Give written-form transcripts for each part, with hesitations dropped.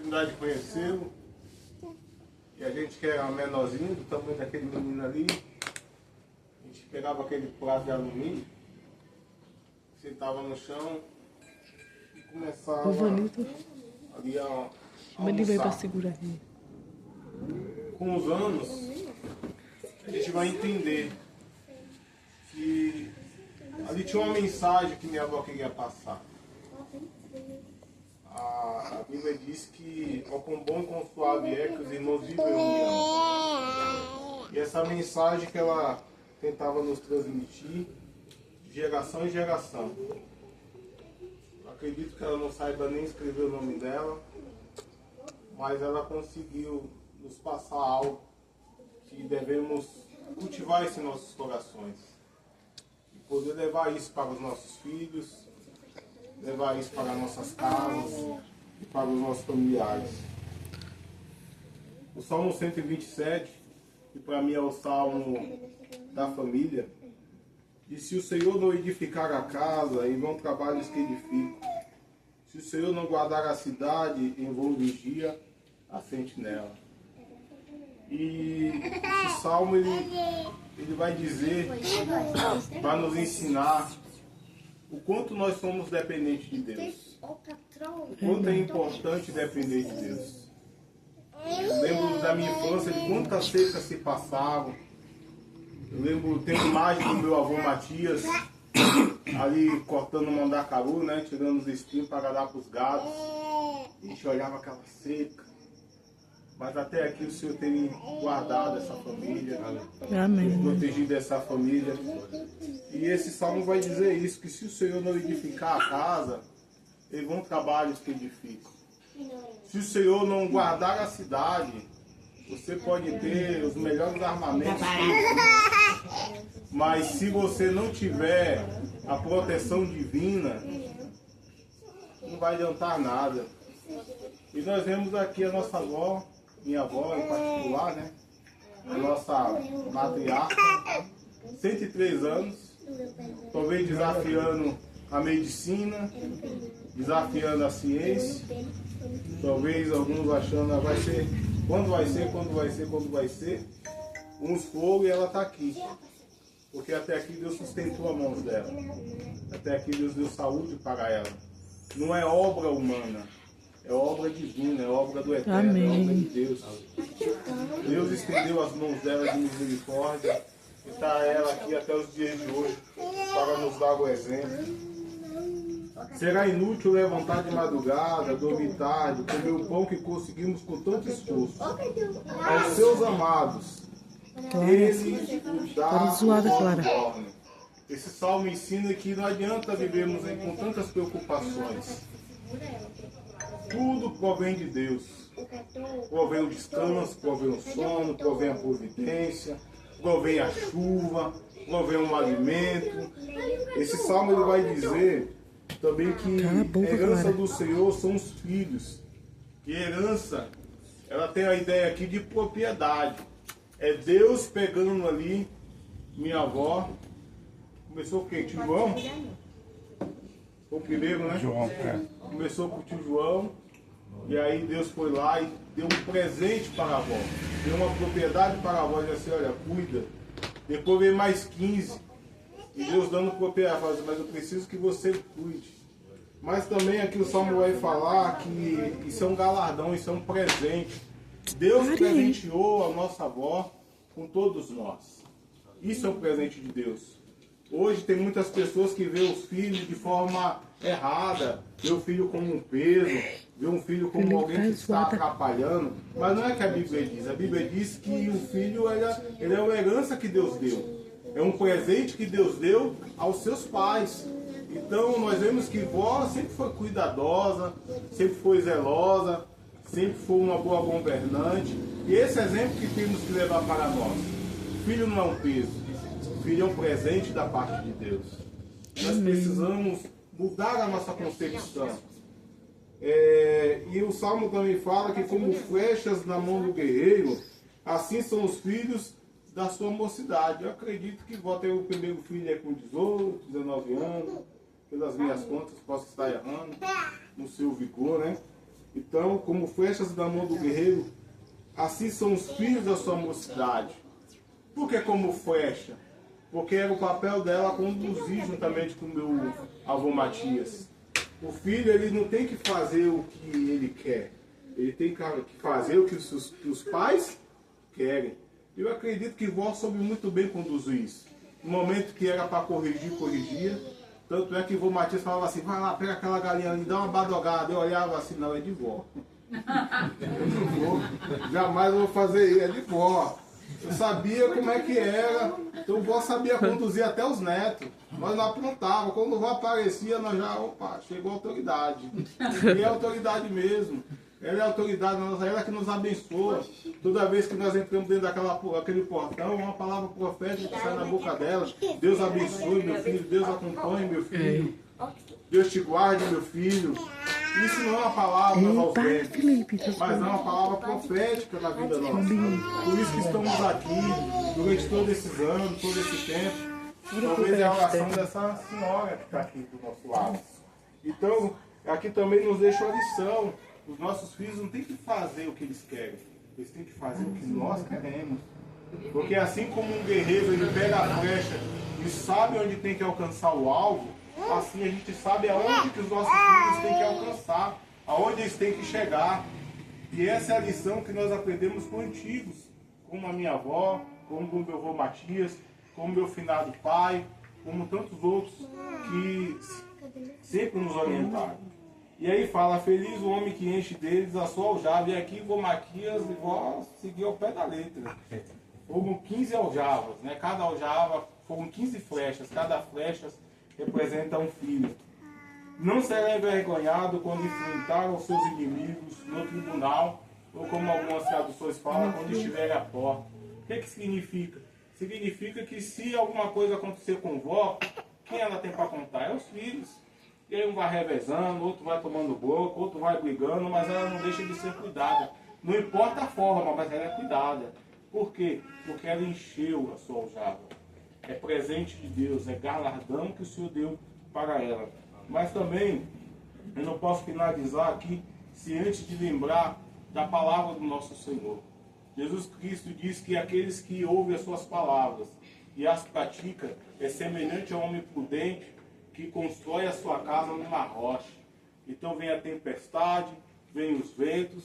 oportunidade de conhecê-lo. E a gente que era menorzinho, do tamanho daquele menino ali, a gente pegava aquele prato de alumínio, sentava no chão e começava ali a Ele vai para almoçar. segurar aqui. Com os anos, a gente vai entender que ali tinha uma mensagem que minha avó queria passar. A Bíblia diz que ó, quão bom e quão suave é que os irmãos vivem união. E essa mensagem que ela tentava nos transmitir de geração em geração. Eu acredito que ela não saiba nem escrever o nome dela, mas ela conseguiu nos passar algo que devemos cultivar isso em nossos corações. E poder levar isso para os nossos filhos, levar isso para nossas casas e para os nossos familiares. O Salmo 127, que para mim é o Salmo da família, diz: se o Senhor não edificar a casa, em vão trabalhos que edificam. Se o Senhor não guardar a cidade, em vão vigia a sentinela. E esse Salmo ele vai dizer, vai nos ensinar o quanto nós somos dependentes de Deus. O quanto é importante depender de Deus. Eu lembro da minha infância de quantas secas se passavam. Eu lembro, tem imagem do meu avô Matias, ali cortando o mandacaru, né, tirando os espinhos para dar para os gados. A gente olhava aquela seca. Mas até aqui o Senhor tem guardado essa família, Amém. protegido essa família. E esse salmo vai dizer isso, que se o Senhor não edificar a casa, eles vão trabalhos que edificam. Se o Senhor não guardar a cidade, você pode ter os melhores armamentos, mas se você não tiver a proteção divina, não vai adiantar nada. E nós vemos aqui a nossa avó, minha avó em particular, né? A nossa matriarca, 103 anos, talvez desafiando a medicina, desafiando a ciência, talvez alguns achando vai ser, quando vai ser, uns foram e ela está aqui. Porque até aqui Deus sustentou a mão dela, até aqui Deus deu saúde para ela. Não é obra humana, é obra divina, é obra do Eterno, Amém. é obra de Deus. Deus estendeu as mãos dela de misericórdia e está ela aqui até os dias de hoje para nos dar o exemplo. Será inútil levantar de madrugada, dormir tarde, comer o pão que conseguimos com tanto esforço. Aos seus amados, Ele dá o dorme. Esse salmo ensina que não adianta vivermos com tantas preocupações. Tudo provém de Deus. Provém o descanso, provém o sono, provém a providência, provém a chuva, provém o alimento. Esse salmo ele vai dizer também que a herança do Senhor são os filhos. Que herança, ela tem a ideia aqui de propriedade. É Deus pegando ali, minha avó. Começou com quem? Tio João? Foi o primeiro, né? João, é. Começou com o tio João. E aí Deus foi lá e deu um presente para a avó. Deu uma propriedade para a avó e disse assim, olha, cuida. Depois veio mais 15. E Deus dando propriedade, falou assim, mas eu preciso que você cuide. Mas também aqui o Salmo vai falar que isso é um galardão, isso é um presente. Deus presenteou a nossa avó com todos nós. Isso é um presente de Deus. Hoje tem muitas pessoas que veem os filhos de forma errada, vê o filho como um peso, vê um filho como alguém que está atrapalhando. Mas não é que a Bíblia diz. A Bíblia diz que o filho ele é uma herança que Deus deu. É um presente que Deus deu aos seus pais. Então nós vemos que vó sempre foi cuidadosa, sempre foi zelosa, sempre foi uma boa governante. E esse exemplo que temos que levar para nós. O filho não é um peso, o filho é um presente da parte de Deus. Nós precisamos mudar a nossa concepção. E o Salmo também fala que como flechas na mão do guerreiro, assim são os filhos da sua mocidade. Eu acredito que vó tem o primeiro filho com 18, 19 anos, pelas minhas contas, posso estar errando, no seu vigor, né? Então, como flechas da mão do guerreiro, assim são os filhos da sua mocidade. Por que como flecha? Porque era o papel dela conduzir juntamente com o meu avô Matias. O filho, ele não tem que fazer o que ele quer. Ele tem que fazer o que os pais querem. Eu acredito que vó soube muito bem conduzir isso. No momento que era para corrigir, corrigia. Tanto é que o vô Matias falava assim, vai lá, pega aquela galinha ali, dá uma badogada. Eu olhava assim, não, é de vó. Eu não vou, jamais vou fazer isso, é de vó. Eu sabia como é que era, então o vó sabia conduzir até os netos. Nós não aprontávamos, quando o vó aparecia, nós já, opa, chegou a autoridade. E é autoridade mesmo. Ela é a autoridade, ela que nos abençoa. Toda vez que nós entramos dentro daquele portão, uma palavra profética que sai da boca dela. Deus abençoe, meu filho, Deus acompanhe, meu filho. Deus te guarde, meu filho. Isso não é uma palavra aos ventos, mas é uma palavra profética na vida nossa. Por isso que estamos aqui, durante todos esses anos, todo esse tempo. Talvez é a oração dessa senhora que está aqui do nosso lado. Então, aqui também nos deixa uma lição. Os nossos filhos não têm que fazer o que eles querem, eles têm que fazer o que nós queremos. Porque assim como um guerreiro ele pega a flecha e sabe onde tem que alcançar o alvo, assim a gente sabe aonde que os nossos filhos têm que alcançar, aonde eles têm que chegar. E essa é a lição que nós aprendemos com antigos, como a minha avó, como o meu avô Matias, como o meu finado pai, como tantos outros que sempre nos orientaram. E aí fala, feliz o homem que enche deles a sua aljava. E aqui vô Matias e vó seguiu ao pé da letra. Foram 15 aljavas, né? Cada aljava foram 15 flechas, cada flecha representa um filho. Não será envergonhado quando enfrentar os seus inimigos no tribunal, ou como algumas traduções falam, quando estiver à porta. O que significa? Significa que se alguma coisa acontecer com vó, quem ela tem para contar? É os filhos. E aí um vai revezando, outro vai tomando boca, outro vai brigando, mas ela não deixa de ser cuidada. Não importa a forma, mas ela é cuidada. Por quê? Porque ela encheu a sua aljava. É presente de Deus, é galardão que o Senhor deu para ela. Mas também, eu não posso finalizar aqui, se antes de lembrar da palavra do nosso Senhor. Jesus Cristo diz que aqueles que ouvem as suas palavras e as praticam, é semelhante ao homem prudente, que constrói a sua casa numa rocha. Então vem a tempestade, vem os ventos,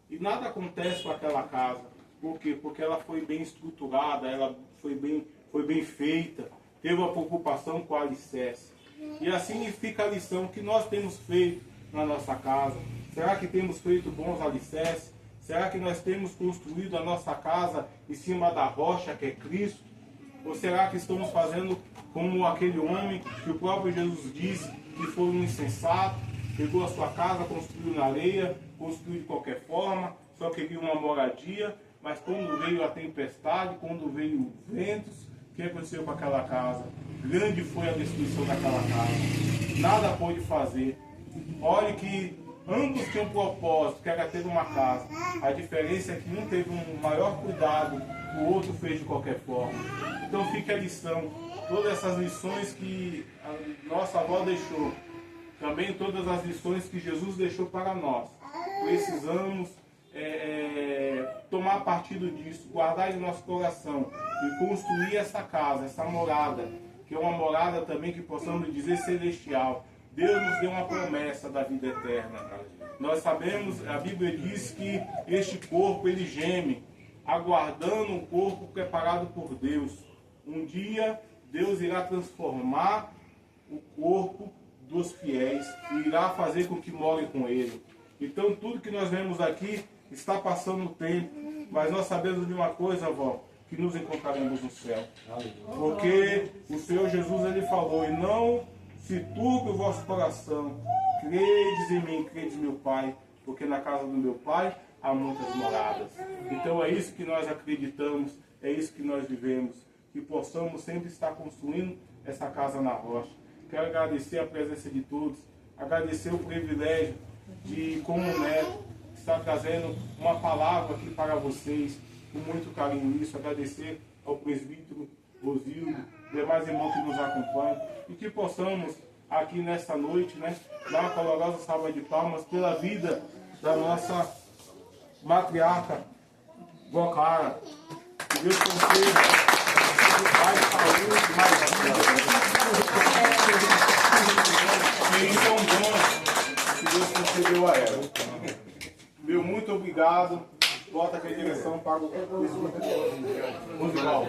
e nada acontece com aquela casa. Por quê? Porque ela foi bem estruturada, ela foi bem feita, teve uma preocupação com o alicerce. E assim fica a lição que nós temos feito na nossa casa. Será que temos feito bons alicerces? Será que nós temos construído a nossa casa em cima da rocha que é Cristo? Ou será que estamos fazendo como aquele homem que o próprio Jesus disse que foi um insensato, pegou a sua casa, construiu na areia, construiu de qualquer forma, só queria uma moradia, mas quando veio a tempestade, quando veio ventos, o que aconteceu com aquela casa? Grande foi a destruição daquela casa. Nada pôde fazer. Olhe que ambos tinham um propósito, que era ter uma casa. A diferença é que um teve um maior cuidado, o outro fez de qualquer forma. Então fica a lição. Todas essas lições que a nossa avó deixou, também todas as lições que Jesus deixou para nós. Precisamos tomar partido disso, guardar em nosso coração e construir essa casa, essa morada, que é uma morada também que possamos dizer celestial. Deus nos deu uma promessa da vida eterna. Nós sabemos, a Bíblia diz que este corpo ele geme, aguardando um corpo preparado por Deus. Um dia Deus irá transformar o corpo dos fiéis e irá fazer com que morem com ele. Então tudo que nós vemos aqui está passando o tempo, mas nós sabemos de uma coisa, avó, que nos encontraremos no céu. Porque o Senhor Jesus ele falou, e não se turbe o vosso coração, credes em mim, credes em meu Pai, porque na casa do meu Pai há muitas moradas. Então é isso que nós acreditamos, é isso que nós vivemos, que possamos sempre estar construindo essa casa na rocha. Quero agradecer a presença de todos, agradecer o privilégio de, como neto, estar trazendo uma palavra aqui para vocês, com muito carinho isso, agradecer ao presbítero Rosildo, demais irmãos que nos acompanham, e que possamos aqui nesta noite, né, dar uma calorosa salva de palmas pela vida da nossa matriarca, Vó Clara. Que Deus conceda mais saúde, mais vida. E isso é um dom que Deus concedeu a ela. Meu muito obrigado. Bota aqui a direção para o musical.